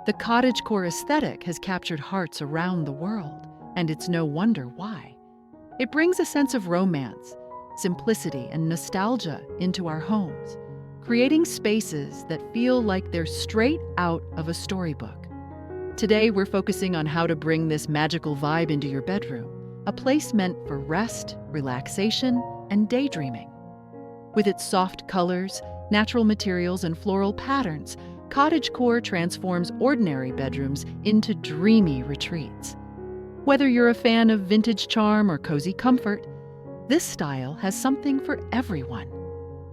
The cottagecore aesthetic has captured hearts around the world, and it's no wonder why. It brings a sense of romance, simplicity, and nostalgia into our homes, creating spaces that feel like they're straight out of a storybook. Today, we're focusing on how to bring this magical vibe into your bedroom, a place meant for rest, relaxation, and daydreaming. With its soft colors, natural materials, and floral patterns, Cottagecore transforms ordinary bedrooms into dreamy retreats. Whether you're a fan of vintage charm or cozy comfort, this style has something for everyone.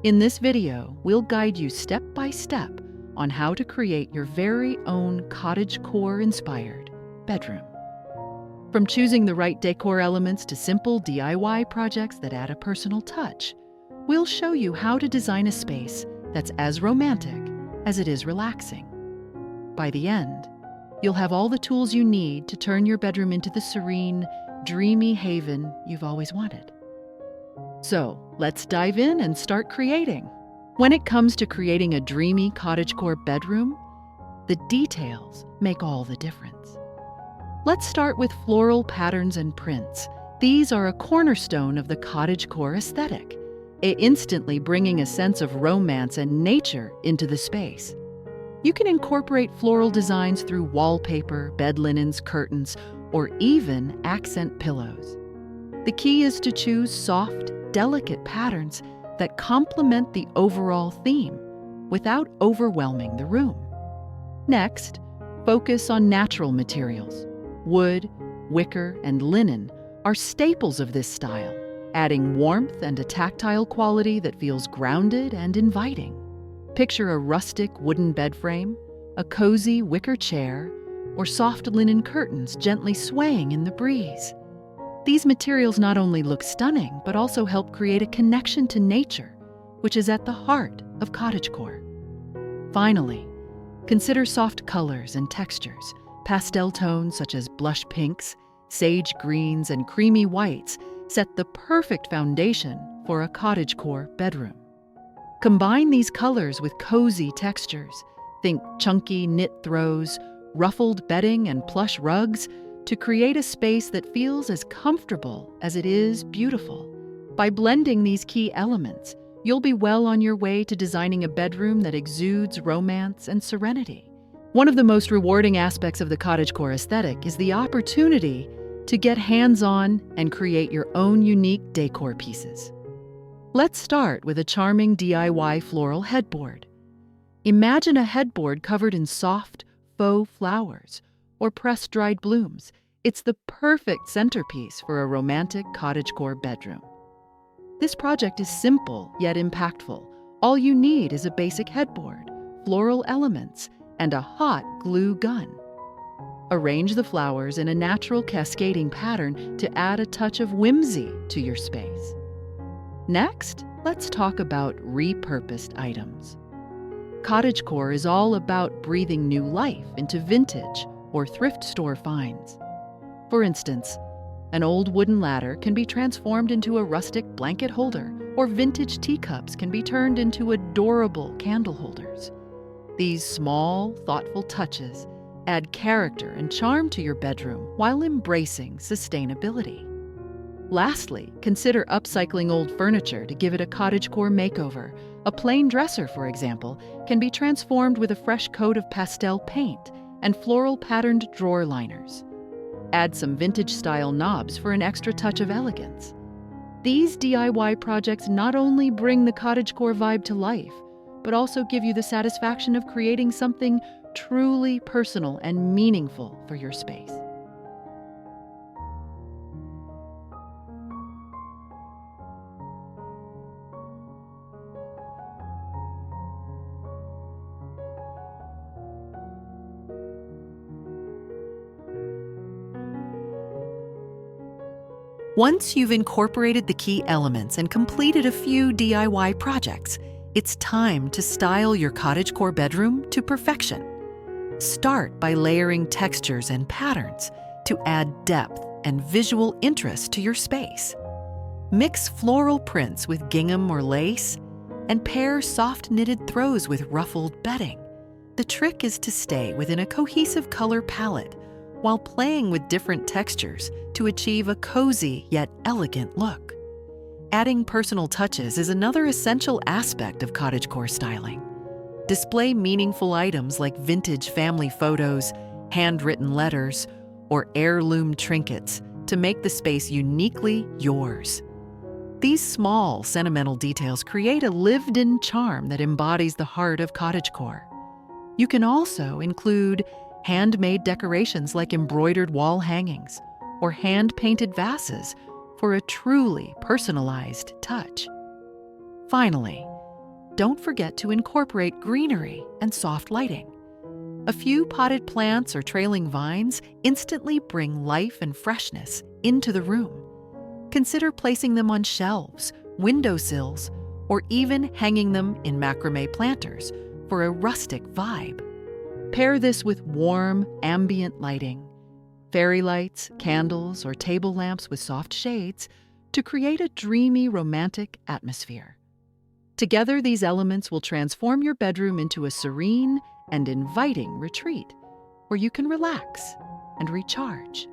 In this video, we'll guide you step by step on how to create your very own Cottagecore-inspired bedroom. From choosing the right decor elements to simple DIY projects that add a personal touch, we'll show you how to design a space that's as romantic as it is relaxing. By the end, you'll have all the tools you need to turn your bedroom into the serene, dreamy haven you've always wanted. So, let's dive in and start creating. When it comes to creating a dreamy cottagecore bedroom, the details make all the difference. Let's start with floral patterns and prints. These are a cornerstone of the cottagecore aesthetic, instantly bringing a sense of romance and nature into the space. You can incorporate floral designs through wallpaper, bed linens, curtains, or even accent pillows. The key is to choose soft, delicate patterns that complement the overall theme without overwhelming the room. Next, focus on natural materials. Wood, wicker, and linen are staples of this style, adding warmth and a tactile quality that feels grounded and inviting. Picture a rustic wooden bed frame, a cozy wicker chair, or soft linen curtains gently swaying in the breeze. These materials not only look stunning, but also help create a connection to nature, which is at the heart of cottagecore. Finally, consider soft colors and textures. Pastel tones such as blush pinks, sage greens, and creamy whites set the perfect foundation for a cottagecore bedroom. Combine these colors with cozy textures. Think chunky knit throws, ruffled bedding, and plush rugs to create a space that feels as comfortable as it is beautiful. By blending these key elements, you'll be well on your way to designing a bedroom that exudes romance and serenity. One of the most rewarding aspects of the cottagecore aesthetic is the opportunity to get hands-on and create your own unique decor pieces. Let's start with a charming DIY floral headboard. Imagine a headboard covered in soft, faux flowers or pressed dried blooms. It's the perfect centerpiece for a romantic cottagecore bedroom. This project is simple yet impactful. All you need is a basic headboard, floral elements, and a hot glue gun. Arrange the flowers in a natural cascading pattern to add a touch of whimsy to your space. Next, let's talk about repurposed items. Cottagecore is all about breathing new life into vintage or thrift store finds. For instance, an old wooden ladder can be transformed into a rustic blanket holder, or vintage teacups can be turned into adorable candle holders. These small, thoughtful touches add character and charm to your bedroom while embracing sustainability. Lastly, consider upcycling old furniture to give it a cottagecore makeover. A plain dresser, for example, can be transformed with a fresh coat of pastel paint and floral-patterned drawer liners. Add some vintage-style knobs for an extra touch of elegance. These DIY projects not only bring the cottagecore vibe to life, but also give you the satisfaction of creating something truly personal and meaningful for your space. Once you've incorporated the key elements and completed a few DIY projects, it's time to style your cottagecore bedroom to perfection. Start by layering textures and patterns to add depth and visual interest to your space. Mix floral prints with gingham or lace, and pair soft knitted throws with ruffled bedding. The trick is to stay within a cohesive color palette while playing with different textures to achieve a cozy yet elegant look. Adding personal touches is another essential aspect of cottagecore styling. Display meaningful items like vintage family photos, handwritten letters, or heirloom trinkets to make the space uniquely yours. These small, sentimental details create a lived-in charm that embodies the heart of cottagecore. You can also include handmade decorations like embroidered wall hangings or hand-painted vases for a truly personalized touch. Finally, don't forget to incorporate greenery and soft lighting. A few potted plants or trailing vines instantly bring life and freshness into the room. Consider placing them on shelves, windowsills, or even hanging them in macrame planters for a rustic vibe. Pair this with warm, ambient lighting, fairy lights, candles, or table lamps with soft shades to create a dreamy, romantic atmosphere. Together, these elements will transform your bedroom into a serene and inviting retreat where you can relax and recharge.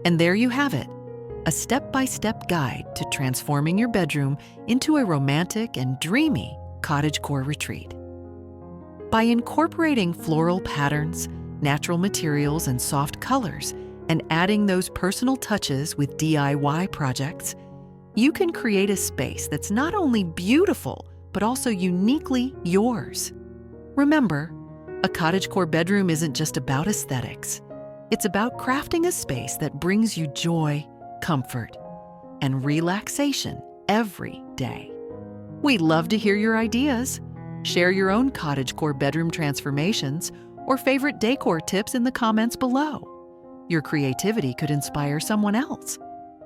And there you have it, a step-by-step guide to transforming your bedroom into a romantic and dreamy cottagecore retreat. By incorporating floral patterns, natural materials, and soft colors, and adding those personal touches with DIY projects, you can create a space that's not only beautiful, but also uniquely yours. Remember, a cottagecore bedroom isn't just about aesthetics. It's about crafting a space that brings you joy, comfort, and relaxation every day. We'd love to hear your ideas. Share your own cottagecore bedroom transformations or favorite decor tips in the comments below. Your creativity could inspire someone else.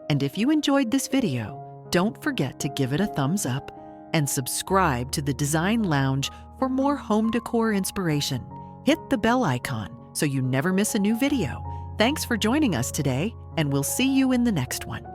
And if you enjoyed this video, don't forget to give it a thumbs up and subscribe to the Design Lounge for more home decor inspiration. Hit the bell icon so you never miss a new video. Thanks for joining us today, and we'll see you in the next one.